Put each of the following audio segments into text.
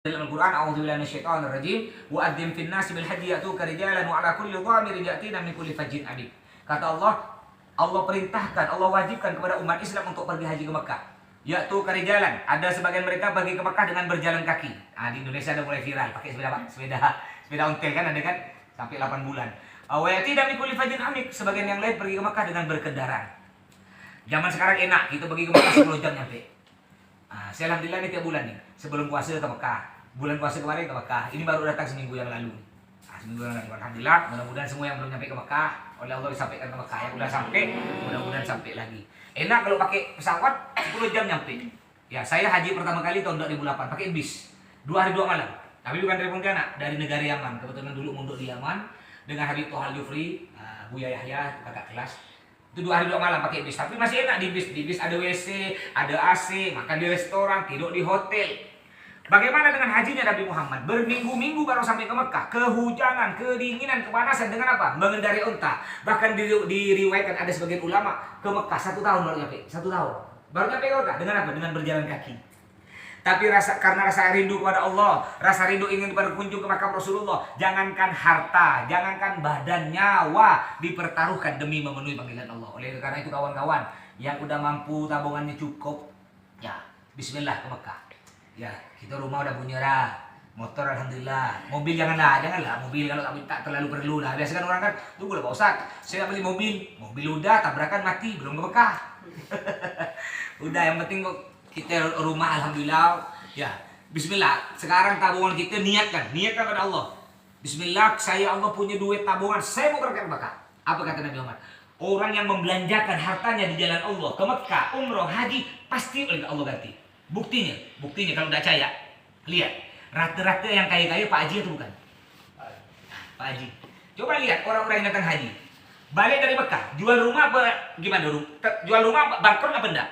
dalam Al-Quran, a'udzubillahi minasyaitonir rajim, wa adzim fin nasi bil hajji ya'tuka rijalan wa ala kulli dhamirin ya'tina min kulli fajjin amiq. Kata Allah, Allah perintahkan, Allah wajibkan kepada umat Islam untuk pergi haji ke Mekah. Ya'tuka rijalan, ada sebagian mereka pergi ke Mekah dengan berjalan kaki. Di Indonesia ada mulai viral pakai sepeda ontel kan, ada kan sampai 8 bulan. Wa ya'tina min kulli fajjin amiq, sebagian yang lain pergi ke Mekah dengan berkendaraan. Zaman sekarang enak, kita pergi ke Mekah 10 jam nyampe. Saya alhamdulillah ini tiap bulan nih, sebelum puasa ke Mekah. Bulan puasa kemarin ke Mekah, ini baru datang seminggu yang lalu. Seminggu yang lalu, alhamdulillah. Mudah-mudahan semua yang belum nyampe ke Mekah oleh Allah disampaikan ke Mekah. Yang udah sampai, mudah-mudahan sampai lagi. Enak kalau pakai pesawat 10 jam nyampe. Ya, saya haji pertama kali tahun 2008 pakai bis, 2 hari 2 malam. Tapi bukan dari Pontianak, dari negara Yaman. Kebetulan dulu mondok di Yaman dengan Habib Tohal Jufri, Buya Yahya, kakak kelas. Itu 2 hari 2 malam pakai bis, tapi masih enak di bis. Di bis ada WC, ada AC, makan di restoran, tidur di hotel. Bagaimana dengan hajinya Nabi Muhammad? Berminggu-minggu baru sampai ke Mekah. Kehujanan, kedinginan, kepanasan dengan apa? Mengendarai unta. Bahkan diriwayatkan ada sebagian ulama ke Mekah 1 tahun baru nyampe. 1 tahun. Baru nyampe ke Mekah. Dengan apa? Dengan berjalan kaki. Tapi karena rasa rindu kepada Allah, rasa rindu ingin berkunjung ke makam Rasulullah, jangankan harta, jangankan badan, nyawa dipertaruhkan demi memenuhi panggilan Allah. Oleh karena itu kawan-kawan yang udah mampu tabungannya cukup, ya bismillah ke Mekah. Ya, kita rumah udah punya dah, motor alhamdulillah, mobil janganlah, mobil kalau tak terlalu perlu lah. Biasanya kan orang kan, tunggu lah Pak Ustaz, saya beli mobil udah tabrakan mati, belum ke Mekah. Udah yang penting kok kita rumah alhamdulillah, ya bismillah. Sekarang tabungan kita niatkan pada Allah. Bismillah, saya Allah punya duit tabungan, saya mau berangkat ke Mekah. Apa kata Nabi Muhammad? Orang yang membelanjakan hartanya di jalan Allah ke Mekah, umroh, haji, pasti oleh Allah ganti. Buktinya kalau tidak percaya, lihat rata-rata yang kaya-kaya Pak Haji itu bukan? Pak Haji. Coba lihat orang-orang yang datang haji, balik dari Mekah, jual rumah apa gimana dulu? Jual rumah bangkrut apa enggak?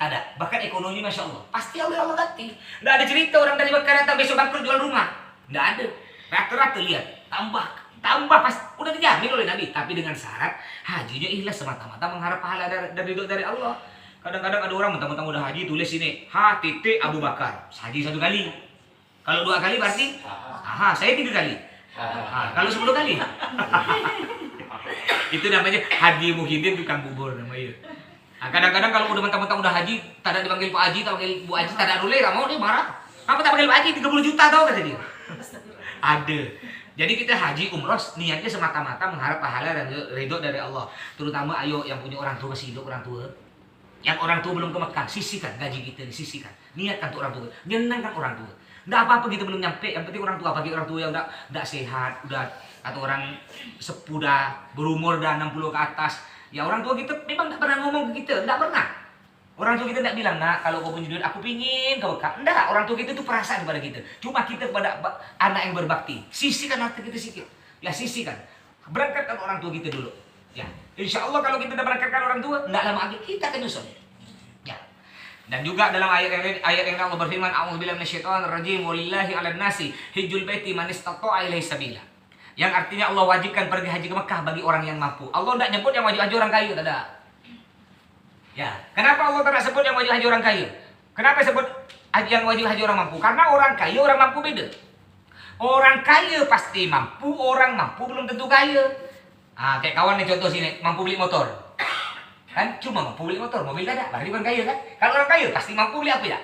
Ada. Bahkan ekonomi masya Allah, pasti Allah ganti. Tidak ada cerita orang dari Mekah datang besok bangkrut jual rumah, tidak ada. Rata-rata lihat tambah pas udah dijamin oleh Nabi, tapi dengan syarat hajinya ikhlas semata-mata mengharap pahala dari Allah. Kadang-kadang ada orang mentang-mentang udah haji tulis sini Abu Bakar haji 1 kali. Kalau 2 kali berarti saya 3 kali. Kalau 10 kali itu namanya Haji Muhyiddin tukang bubur namanya. Kadang-kadang kalau udah mentang-mentang udah haji, tak ada dipanggil Pak Haji, tak panggil Bu Haji, tak ada rule, tak mau dia marah. Apa tak panggil Pak Haji 30 juta tau kata dia. Ada. Jadi kita haji umroh niatnya semata-mata mengharap pahala dan ridho dari Allah. Terutama ayo yang punya orang tua, masih hidup orang tua. Yang orang tua belum ke Mekah, sisihkan gaji kita, disisihkan. Niatkan untuk orang tua, nyenangkan orang tua. Tidak apa-apa kita belum nyampe, yang penting orang tua. Bagi orang tua yang tidak sehat, udah atau orang sepudah, berumur dah 60 ke atas, ya orang tua kita memang tidak pernah ngomong ke kita, tidak pernah. Orang tua kita tidak bilang, nak kalau kau punya duit aku pingin ke Mekah. Tidak, orang tua kita itu perasaan kepada kita. Cuma kita kepada anak yang berbakti, sisihkan harta kita sikit. Ya sisihkan, berangkatkan orang tua kita dulu. Ya, insya Allah kalau kita udah berangkatkan orang tua, tidak lama lagi kita akan nyusul. Ya. Dan juga dalam ayat yang Allah berfirman, a'udzubillahi minasyaitonir rajim, walillahi 'alan nasi hijjul baiti man istata'a ilaihi sabila. Yang artinya Allah wajibkan pergi haji ke Mekah bagi orang yang mampu. Allah tidak nyebut yang wajib haji orang kaya, tidak ada. Ya, kenapa Allah tidak sebut yang wajib haji orang kaya? Kenapa sebut yang wajib haji orang mampu? Karena orang kaya, orang mampu beda. Orang kaya pasti mampu, orang mampu belum tentu kaya. Kayak kawan nih contoh sini, mampu beli motor. Kan cuma mampu beli motor, mobil tak ada, berarti bukan kaya kan? Kalau orang kaya pasti mampu beli apa ya?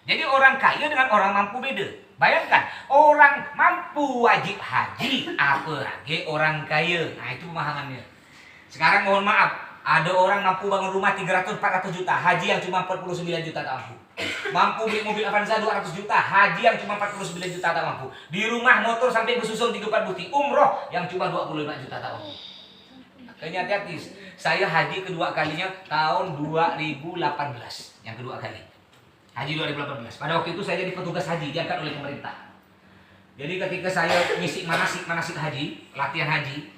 Jadi orang kaya dengan orang mampu beda. Bayangkan, orang mampu wajib haji, apalagi orang kaya. Nah itu pemahamannya. Sekarang mohon maaf, ada orang mampu bangun rumah 300-400 juta, haji yang cuma 49 juta tak mampu. Mampu beli mobil Avanza 200 juta, haji yang cuma 49 juta tak mampu. Di rumah motor sampai bersusun 3-4 buti, umroh yang cuma 25 juta tak mampu. Makanya hati-hati, saya haji kedua kalinya tahun 2018, yang kedua kali. Haji 2018. Pada waktu itu saya jadi petugas haji, diangkat oleh pemerintah. Jadi ketika saya ngisi manasik haji, latihan haji,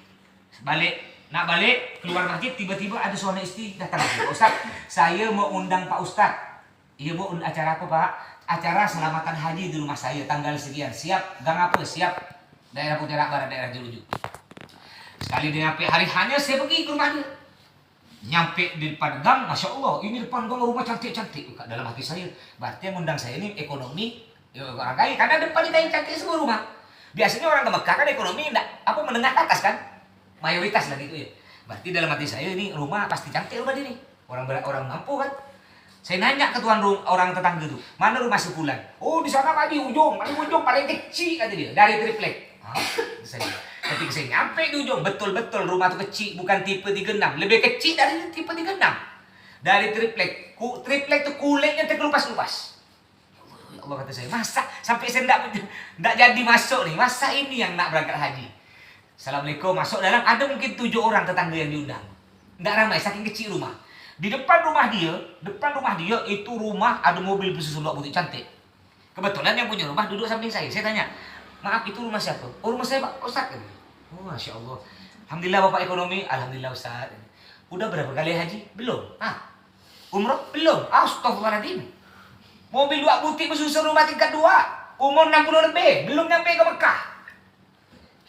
nak balik keluar masjid, tiba-tiba ada suami istri datang lagi. Pak Ustaz, saya mau undang Pak Ustaz. Iya bu, acara apa Pak? Acara selamatan haji di rumah saya tanggal sekian. Siap? Gang apa? Siap. Daerah Pontianak Barat, daerah Jeruju. Sekali dia nyampe hari hanya saya pergi ke rumahnya. Nyampe di depan gang, masya Allah, ini depan gang rumah cantik-cantik. Dalam hati saya, berarti yang undang saya ini ekonomi Ya, orang kaya, karena depan kita yang cantik semua rumah. Biasanya orang ke Mekah kan ekonomi enggak, apa menengah ke atas kan? Mayoritas lah gitu ya. Berarti dalam hati saya ini rumah pasti cantik rumah ini. Orang mampu kan. Saya nanya ke tuan orang tetangga itu, mana rumah sebulan? Oh di sana paling ujung paling kecil kata dia, dari triplek. Ketika saya nyampe di ujung, betul-betul rumah itu kecil, bukan tipe 36, lebih kecil dari tipe 36. Dari triplek, triplek itu kulitnya terkelupas-kelupas. Allah kata saya, masa sampai saya enggak jadi masuk nih, masa ini yang nak berangkat haji. Assalamualaikum, masuk dalam, ada mungkin 7 orang tetangga yang diundang. Enggak ramai, saking kecil rumah. Di depan rumah dia itu rumah ada mobil bersusun putih cantik. Kebetulan yang punya rumah duduk samping saya. Saya tanya, maaf itu rumah siapa? Oh rumah saya Pak Ustaz. Oh Masya Allah. Alhamdulillah Bapak ekonomi. Alhamdulillah Ustaz. Udah berapa kali haji? Belum. Umroh? Belum. Astagfirullahaladzim. Mobil 2 butik bersusun rumah tingkat 2. Umur 60 lebih. Belum nyampe ke Mekah.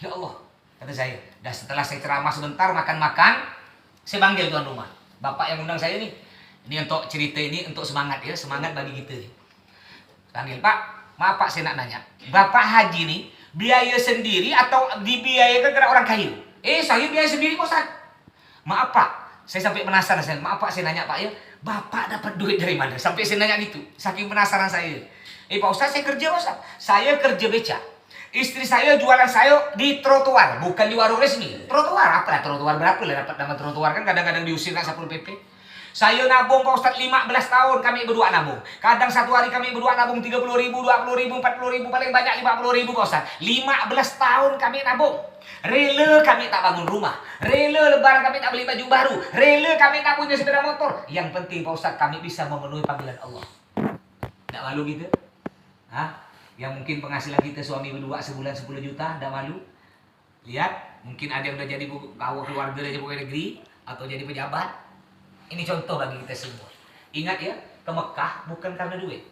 Ya Allah. Kata saya. Dan setelah saya ceramah sebentar makan-makan, saya panggil tuan rumah. Bapak yang undang saya nih, ini untuk cerita ini untuk semangat ya, semangat bagi kita nih. Panggil Pak, maaf Pak saya nak nanya, Bapak haji nih biaya sendiri atau dibiayakan karena orang kaya? Saya biaya sendiri Pak Ustaz. Maaf Pak, saya sampai penasaran saya. Maaf Pak saya nanya Pak ya, Bapak dapat duit dari mana? Sampai saya nanya gitu, saking penasaran saya. Pak Ustaz saya kerja Pak Ustaz, saya kerja beca. Istri saya jualan sayur di trotoar, bukan di warung resmi. Trotoar apa lah? Trotoar berapa lah dapat nama trotoar kan kadang-kadang diusir kan Satpol PP. Saya nabung Pak Ustadz 15 tahun kami berdua nabung. Kadang satu hari kami berdua nabung 30 ribu, 20 ribu, 40 ribu, paling banyak 50 ribu Pak Ustadz. 15 tahun kami nabung. Rela kami tak bangun rumah. Rela lebaran kami tak beli baju baru. Rela kami tak punya sepeda motor. Yang penting Pak Ustadz kami bisa memenuhi panggilan Allah. Tak malu gitu? Yang mungkin penghasilan kita suami berdua sebulan 10 juta, tidak malu. Lihat, mungkin ada yang udah jadi keluarga dari pegawai negeri atau jadi pejabat. Ini contoh bagi kita semua. Ingat ya, ke Mekah bukan karena duit.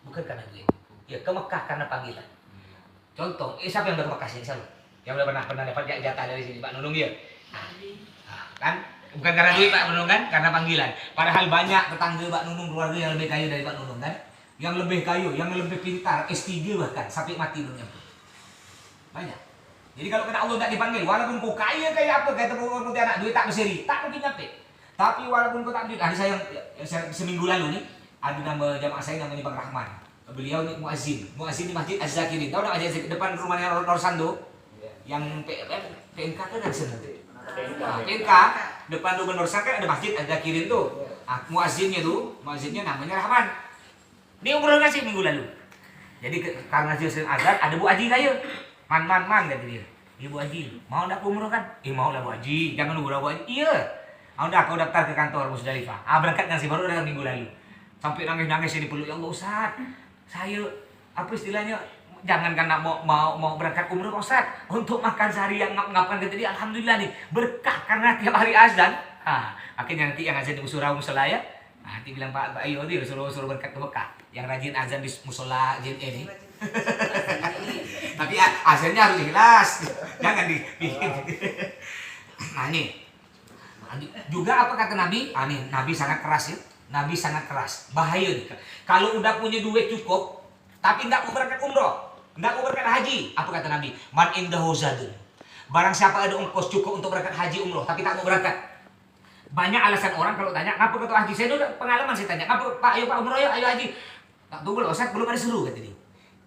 Bukan karena duit. Ya, ke Mekah karena panggilan. Contoh, siapa yang udah ke Mekah sini selalu? Yang udah pernah dapat jatah dari sini, Pak Nunung ya? Kan? Bukan karena duit Pak Nunung kan? Karena panggilan. Padahal banyak tetangga Pak Nunung keluarga yang lebih kaya dari Pak Nunung kan? Yang lebih kayu, yang lebih pintar, S3 bahkan, sampai mati belum nyampe. Banyak. Jadi kalau kata Allah tidak dipanggil, walaupun kau kaya kayak apa, kayak tepung putih anak duit tak berseri, tak mungkin nyampe. Tapi walaupun kau tak duit, ada saya seminggu lalu nih, ada nama jamaah saya namanya Bang Rahman. Beliau ini muazzin di Masjid Az-Zakirin. Tahu tak aja depan rumahnya Norsando? Yang PNK kan ada sana. PNK depan rumah Norsando kan ada Masjid Az-Zakirin tuh. Muazzinnya namanya Rahman. Dia umroh ngasih minggu lalu. Jadi karena dia sering azan, ada Bu Haji kaya. Man kata dia. Iya Bu Haji, mau enggak umroh kan? Mau lah Bu Haji, jangan nunggu Bu Haji. Iya. Udah kau daftar ke kantor Musdalifah. Berangkat ngasih baru datang minggu lalu. Sampai nangis-nangis ini peluk, ya Allah Ustaz. Saya apa istilahnya? Jangan karena mau berangkat umroh Ustaz, untuk makan sehari yang ngap-ngapan kata dia, alhamdulillah nih berkah karena tiap hari azan. Akhirnya nanti yang azan di musola ya. Nanti bilang Pak Ayo dia suruh berkat ke Mekah. Yang rajin azan di musola JNE ini. Tapi azannya harus ikhlas. Jangan dibikin. Nah ini. Juga apa kata Nabi? Nabi sangat keras ya. Nabi sangat keras. Bahaya nih. Kalau udah punya duit cukup, tapi nggak mau berangkat umroh, nggak mau berangkat haji. Apa kata Nabi? Man indahu zadun. Barang siapa ada ongkos cukup untuk berangkat haji umroh, tapi tak mau berangkat. Banyak alasan orang kalau tanya, ngapa ketua haji? Saya udah pengalaman saya tanya, ngapa Pak, ayo Pak umroh, ayo haji. Tak tunggu loh, Ustaz, belum ada seru kata dia.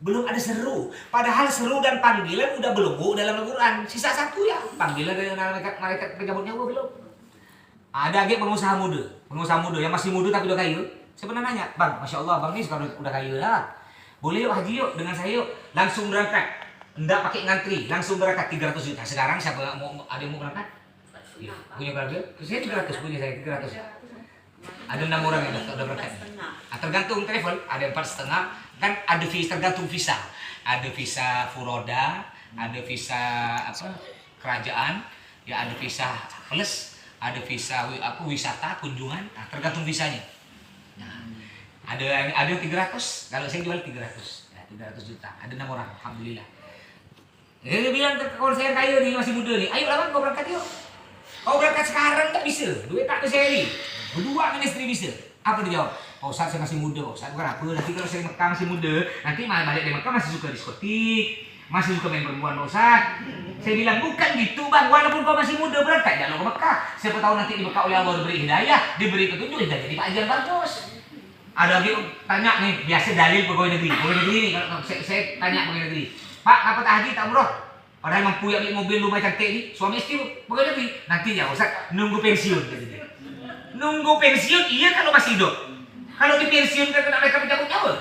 Belum ada seru. Padahal seru dan panggilan udah belum dalam Al-Quran. Sisa satu ya, panggilan dari malaikat penyambut nyawa belum. Ada lagi pengusaha muda yang masih muda tapi udah kaya. Saya pernah nanya, Bang, Masya Allah, Bang ini sekarang udah kaya lah. Boleh yuk haji yuk dengan saya yuk. Langsung berangkat. Enggak pakai ngantri, langsung berangkat 300 juta. Sekarang siapa ada yang mau berangkat? Ya, punya keluarga? Saya 300 punya saya 300. Ada 6 orang yang udah berangkat. Tergantung travel, ada 4,5. Kan ada visa, tergantung visa. Ada visa furoda, ada visa kerajaan, ya ada visa plus, ada visa wisata kunjungan. Tergantung visanya. Nah, ada yang 300, kalau saya jual 300. Ya, 300 juta. Ada 6 orang, alhamdulillah. Dia bilang kalau saya kaya nih, masih muda nih, ayo lah Bang, kau berangkat yuk. Kau berangkat sekarang tak bisa, duit tak berseri. Berdua dengan istri bisa. Apa dia jawab? Pak Ustaz saya masih muda, Pak Ustaz bukan apa. Nanti kalau saya Mekah masih muda, nanti malah balik dari Mekah masih suka diskotik, masih suka main perempuan, Pak Ustaz. Saya bilang bukan gitu bang, walaupun kau masih muda berangkat jangan ke Mekah. Siapa tahu nanti di Mekah oleh Allah diberi hidayah, diberi petunjuk, hidayah jadi pengajian bagus. Ada lagi tanya nih, biasa dalil pegawai negeri nih kalau saya tanya pegawai negeri, Pak apa tak haji tak umroh? Padahal mampu yang beli mobil rumah cantik ni, suami istri pegawai negeri. Nanti ya Ustaz nunggu pensiun. Nunggu pensiun iya kalau masih hidup. Kalau di pensiun kan mereka mencabut nyawa.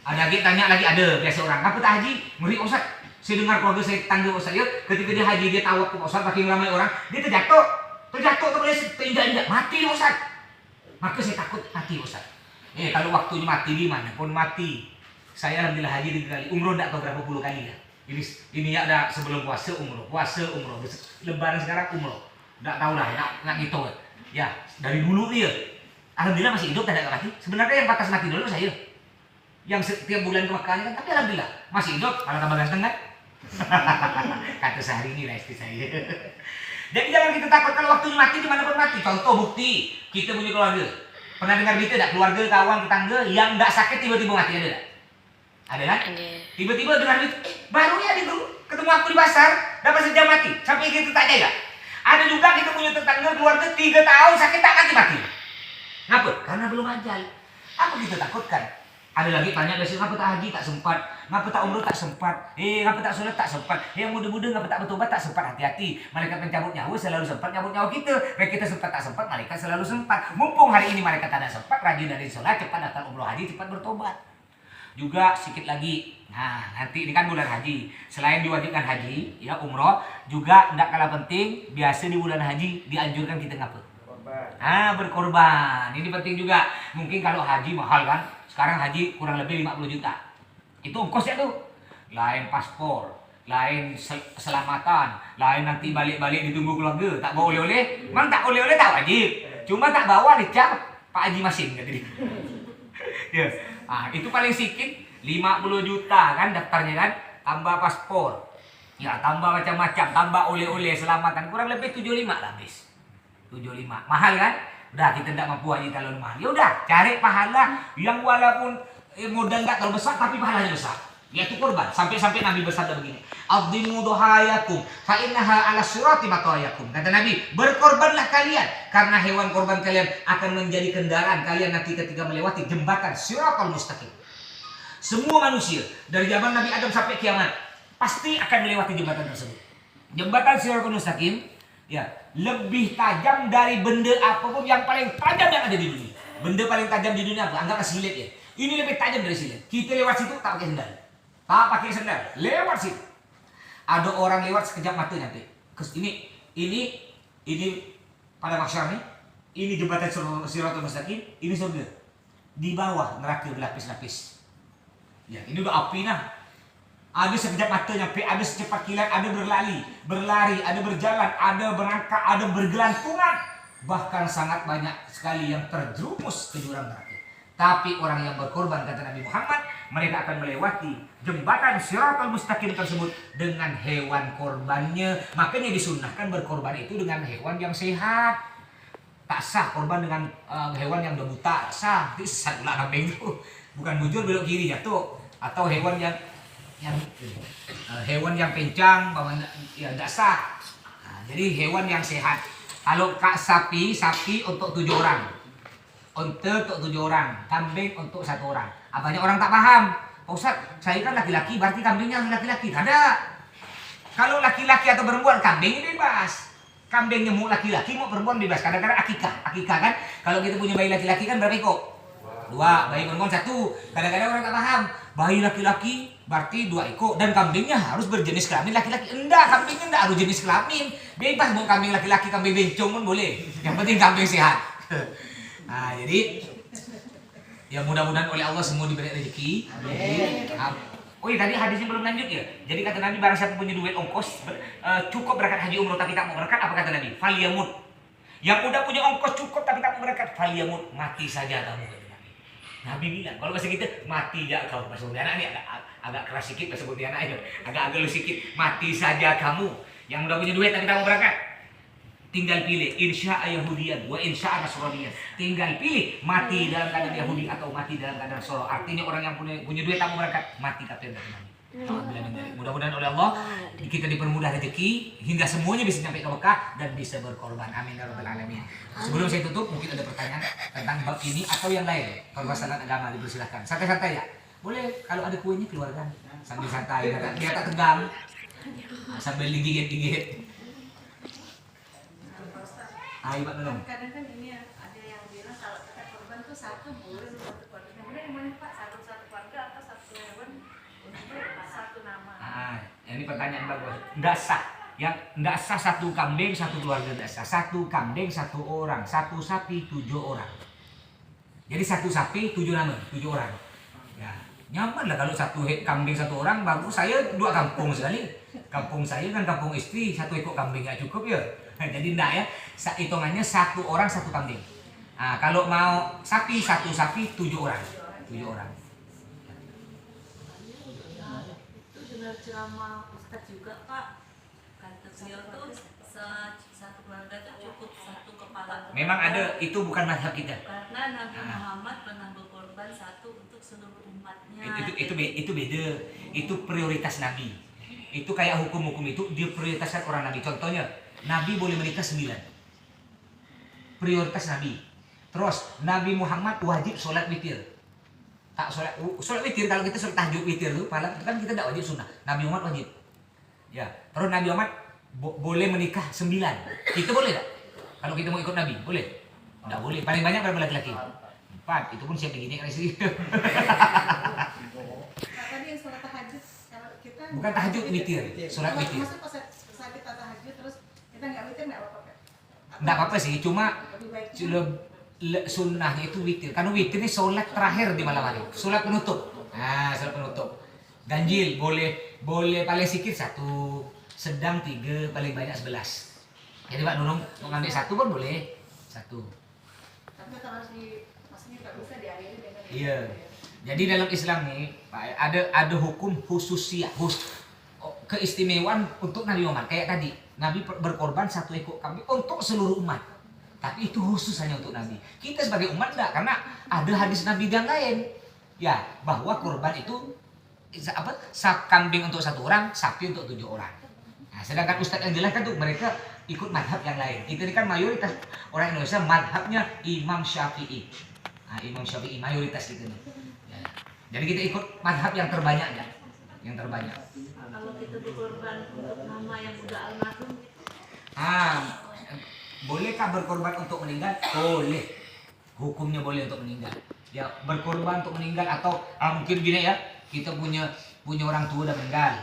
Ada lagi tanya lagi ada biasa orang, apa tak haji? Ngeri Ustaz. Saya dengar keluarga saya tangga Ustaz ya, ketika dia haji dia tawaf ke Ustaz pakai ramai orang, dia terjatuh terinjak-injak mati Ustaz. Maka saya takut mati Ustaz. Kalau waktunya mati di mana pun mati. Saya alhamdulillah haji 3 kali, umroh enggak tahu berapa puluh kali ya. Ini ya ada sebelum puasa umroh, lebaran sekarang umroh. Enggak tahu lah, enggak gitu. Ya, dari dulu dia. Alhamdulillah masih hidup tidak mati. Sebenarnya yang batas mati dulu saya. Yang setiap bulan ke Mekah kan, tapi alhamdulillah masih hidup, malah tambah ganteng kan? Kata sehari ini lah istri saya. Jadi jangan kita takut kalau waktunya mati di mana pun mati. Contoh bukti, kita punya keluarga. Pernah dengar berita tak? Keluarga, kawan, tetangga yang enggak sakit tiba-tiba mati ada tak? Ada kan? Tiba-tiba dengar berita, baru ya ketemu aku di pasar, dapat sejam mati. Sampai kita tak jaga. Ada juga kita punya tetangga keluarga 3 tahun sakit tak mati. Ngapa? Karena belum ajal. Apa kita takutkan? Ada lagi tanya biasanya, ngapa tak haji tak sempat, ngapa tak umroh tak sempat, ngapa tak sholat tak sempat, yang muda-muda ngapa tak bertobat tak sempat. Hati-hati, malaikat pencabut nyawa selalu sempat nyabut nyawa kita. Baik kita sempat tak sempat, malaikat selalu sempat. Mumpung hari ini malaikat tak ada sempat, rajin dari sholat, cepat datang umroh haji, cepat bertobat. Juga sedikit lagi, nah nanti ini kan bulan haji, selain diwajibkan haji, ya umroh, juga tidak kalah penting, biasa di bulan haji dianjurkan kita ngapa? Berkorban. Ini penting juga. Mungkin kalau haji mahal kan. Sekarang haji kurang lebih 50 juta. Itu ongkosnya tuh. Lain paspor, lain selamatan, lain nanti balik-balik ditunggu keluarga. Tak bawa oleh-oleh. Memang tak oleh-oleh tak wajib. Cuma tak bawa dicap Pak Haji Masin kata dia. Ya. Itu paling sedikit 50 juta kan daftarnya kan. Tambah paspor. Ya, tambah macam-macam, tambah oleh-oleh selamatan kurang lebih 75 lah habis. 75. Mahal kan? Udah kita tidak mampu haji kalau mahal. Ya udah, cari pahala yang walaupun modal enggak terlalu besar tapi pahalanya besar. Yaitu korban. Sampai-sampai Nabi bersabda begini, "Adhimu duhayakum fa innaha 'ala sirati matayakum." Kata Nabi, berkorbanlah kalian karena hewan korban kalian akan menjadi kendaraan kalian nanti ketika melewati jembatan Siratal Mustaqim. Semua manusia dari zaman Nabi Adam sampai kiamat pasti akan melewati jembatan tersebut. Jembatan Siratal Mustaqim ya, lebih tajam dari benda apapun yang paling tajam yang ada di dunia. Benda paling tajam di dunia apa? Anggaplah silet ya. Ini lebih tajam dari silet. Kita lewat situ tak pakai sendal. Tak pakai sendal. Lewat situ. Ada orang lewat sekejap mata nanti. Ini pada mahsyar nih. Ini jembatan Siratal Mustaqim. Ini surga. Di bawah neraka berlapis-lapis. Ya, ini udah api nah. Ada sekejap mata nyampe, ada secepat kilat, ada berlari, ada berjalan, ada berangkat, ada bergelantungan. Bahkan sangat banyak sekali yang terjerumus ke jurang neraka. Tapi orang yang berkorban, kata Nabi Muhammad, mereka akan melewati jembatan Siratal Mustaqim tersebut dengan hewan korbannya. Makanya disunnahkan berkorban itu dengan hewan yang sehat. Tak sah korban dengan hewan yang udah buta, sah. Itu sesat pula kambing itu. Bukan bujur belok kiri jatuh. Atau hewan yang hewan yang kencang ya tidak sah. Jadi hewan yang sehat. Kalau sapi untuk 7 orang, unta untuk 7 orang, kambing untuk 1 orang. Banyak orang tak paham. Ustaz, saya kan laki-laki, berarti kambingnya laki-laki. Tidak ada. Kalau laki-laki atau perempuan, kambing bebas. Kambing mau laki-laki, mau perempuan bebas. Kadang-kadang akikah kan. Kalau kita punya bayi laki-laki kan berapa ekor? 2, bayi perempuan 1. Kadang-kadang orang tak paham. Bayi laki-laki berarti 2 ekor dan kambingnya harus berjenis kelamin laki-laki. Enggak, kambingnya enggak harus jenis kelamin. Bebas mau kambing laki-laki, kambing bencong pun boleh. Yang penting kambing sehat. Jadi ya mudah-mudahan oleh Allah semua diberi rezeki. Tadi hadisnya belum lanjut ya. Jadi kata Nabi, barang siapa punya duit ongkos cukup berangkat haji umroh tapi tak mau berangkat, apa kata Nabi? Falyamut. Yang udah punya ongkos cukup tapi tak mau berangkat, falyamut, mati saja kamu. Nabi bilang, kalau bahasa kita mati aja kau. Bahasa anak ini agak keras sedikit bahasa anak itu. Agak-agak lu sedikit. Mati saja kamu yang udah punya duit tapi tak mau berangkat. Tinggal pilih, insya'a Yahudiyan wa insya'a Nasraniyan. Tinggal pilih mati dalam keadaan Yahudi atau mati dalam keadaan Nasrani. Artinya orang yang punya duit tak mau berangkat, mati kafir dari Nabi. Mudah-mudahan oleh Allah kita dipermudah rezeki hingga semuanya bisa sampai ke Mekah dan bisa berkorban. Amin ya rabbal alamin. Sebelum saya tutup, mungkin ada pertanyaan tentang bab ini atau yang lain. Permasalahan agama dipersilahkan. Santai-santai ya. Boleh kalau ada kuenya keluarkan. Sambil santai, dia tak tegang. Sambil digigit-gigit. Ayo Pak Nolong. Kadang kan ini ada yang bilang kalau kita korban tuh satu boleh satu korban. Yang benar yang mana Pak? Satu keluarga atau satu hewan untuk satu nama? Ini pertanyaan bagus. Nggak sah. Yang nggak sah satu kambing satu keluarga nggak sah. Satu kambing satu orang, satu sapi 7 orang. Jadi satu sapi 7 nama, 7 orang. Ya, nyaman lah kalau satu kambing satu orang. Bagus, saya 2 kampung sekali. Kampung saya kan kampung istri, 1 ekor kambing nggak cukup ya. Jadi enggak ya, hitungannya 1 orang 1 kambing. Nah, kalau mau sapi 1 sapi 7 orang. 7 orang. Itu dengar ceramah Ustadz juga Pak. Kata beliau tuh satu keluarga itu cukup 1 kepala. Memang ada, itu bukan mazhab kita. Karena Nabi Muhammad pernah berkorban 1 untuk seluruh umatnya. Itu beda. Itu prioritas Nabi. Itu kayak hukum-hukum itu diprioritaskan orang Nabi. Contohnya Nabi boleh menikah 9. Prioritas Nabi. Terus Nabi Muhammad wajib sholat witir. Tak sholat witir, kalau kita sholat tahajud witir tuh, kan kita tidak wajib sunnah. Nabi Muhammad wajib. Ya. Terus Nabi Muhammad boleh menikah 9. Itu boleh tak? Kalau kita mau ikut Nabi, boleh? Tidak boleh. Paling banyak berapa laki-laki? 4. Itu pun siap begini kan sih. Tadi yang sholat tahajud, kalau kita Bukan tahajud witir, sholat witir. Maksud pas kita tahajud terus kita nggak witir nggak apa-apa? Nggak apa-apa sih, cuma sunnahnya itu witir. Karena witir ini sholat terakhir di malam hari, sholat penutup. Nah, sholat penutup. Ganjil boleh paling sedikit 1, sedang 3, paling banyak 11. Jadi Pak Nunung mau ngambil 1 pun boleh 1. Tapi harus maksudnya nggak bisa diakhiri dengan Iya. Jadi dalam Islam nih, Pak, ada hukum khususiyah, keistimewaan untuk Nabi Muhammad. Kayak tadi, Nabi berkorban 1 ekor kambing untuk seluruh umat. Tapi itu khusus hanya untuk Nabi. Kita sebagai umat enggak, karena ada hadis Nabi yang lain. Ya, bahwa korban itu kambing untuk 1 orang, sapi untuk 7 orang. Nah, sedangkan Ustadz yang jelaskan tuh mereka ikut madhab yang lain. Kita ini kan mayoritas orang Indonesia madhabnya Imam Syafi'i. Nah, Imam Syafi'i mayoritas gitu nih. Ya. Jadi kita ikut madhab yang terbanyak ya, yang terbanyak. Kalau kita berkorban untuk nama yang udah almarhum gitu. Bolehkah berkorban untuk meninggal? Boleh. Hukumnya boleh untuk meninggal. Ya, berkorban untuk meninggal atau mungkin gini ya, kita punya orang tua udah meninggal.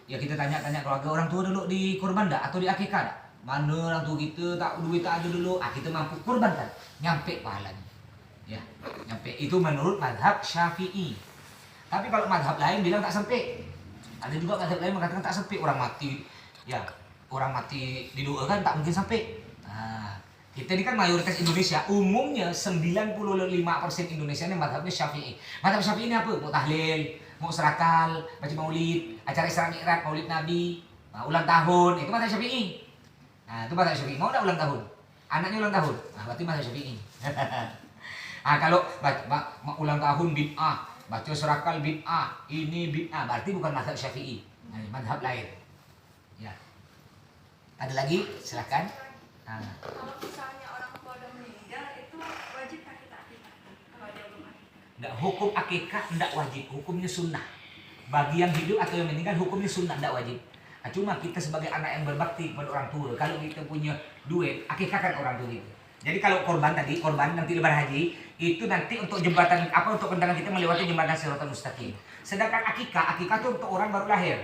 Ya kita tanya-tanya keluarga, orang tua dulu dikorban enggak atau diakikah enggak? Mana orang tua kita tak duit tak ada dulu, kita mampu korbankan, nyampe pahalanya. Ya, nyampe. Itu menurut mazhab Syafi'i. Tapi kalau mazhab lain bilang tak sampai. Ada juga mazhab lain mengatakan tak sampai, orang mati. Ya, orang mati didoakan tak mungkin sampai. Nah, kita ini kan mayoritas Indonesia, umumnya 95% Indonesia ini mazhabnya Syafi'i. Mazhab Syafi'i ini apa? Mau tahlil, mau serakal, baca maulid, acara Isra Mi'raj, maulid Nabi, ulang tahun, itu mazhab Syafi'i. Nah, itu mazhab Syafi'i. Mau enggak ulang tahun? Anaknya ulang tahun. Nah, berarti mazhab Syafi'i. Kalau ulang tahun bid'ah, baca serakal bid'ah, ini bid'ah, berarti bukan mazhab Syafi'i. Nah, mazhab lain. Ya. Ada lagi? Silakan. Kalau misalnya orang tua udah meninggal, itu wajib kita akikah kalau dia belum akikah? Nggak, hukum akikah tidak wajib, hukumnya sunnah. Bagi yang hidup atau yang meninggal, hukumnya sunnah, tidak wajib. Nah, cuma kita sebagai anak yang berbakti kepada orang tua, kalau kita punya duit, akikahkan orang tua kita. Jadi kalau korban nanti lebaran haji, itu nanti untuk jembatan untuk kendaraan kita melewati jembatan Shiratal Mustaqim. Sedangkan akikah itu untuk orang baru lahir.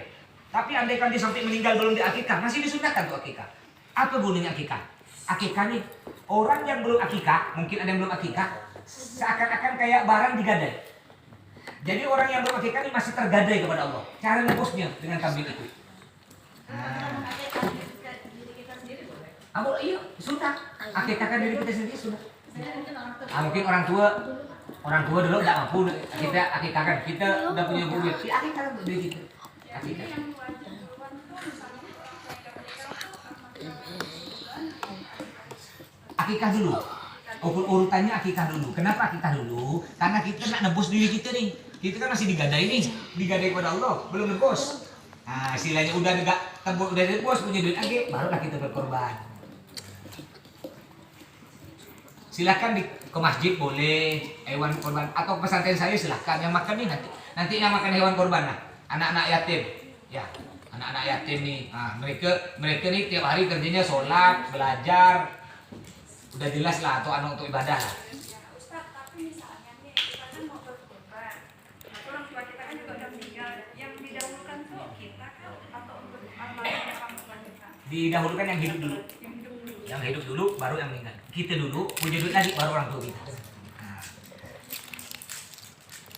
Tapi andaikan dia sampai meninggal belum diakikah, masih disunahkan untuk akikah. Apa gunanya akikah? Akikah nih, orang yang belum akikah, mungkin ada yang belum akikah, seakan-akan kayak barang digadai. Jadi orang yang belum akikah ini masih tergadai kepada Allah. Cara nebusnya dengan kambing itu. Diri kita sendiri boleh. Iya, sudah. Akikahkan diri kita sendiri sudah. Mungkin orang tua dulu tidak mampu kita akikahkan. Kita udah punya duit, akikahkan untuk diri kita. Akikah. Yang wajib duluan itu misalnya Akikah dulu. Urutannya akikah dulu. Kenapa akikah dulu? Karena kita nak nebus diri kita nih. Kita kan masih digadai nih, digadai kepada Allah, belum nebus. Nah, istilahnya udah nebus punya duit lagi, barulah kita berkorban. Silakan ke masjid boleh hewan korban atau pesantren saya silakan yang makan nih nanti yang makan hewan korban lah anak-anak yatim ya anak-anak yatim nih mereka nih tiap hari kerjanya sholat belajar udah jelas lah atau untuk ibadah lah. Ya, Ustaz, tapi misalnya nih kita kan mau berkorban, nah, orang tua kita kan juga udah meninggal, yang didahulukan tuh kita kan atau untuk almarhum orang kita? Didahulukan yang hidup dulu baru yang meninggal. Kita dulu punya duit lagi baru orang tua kita.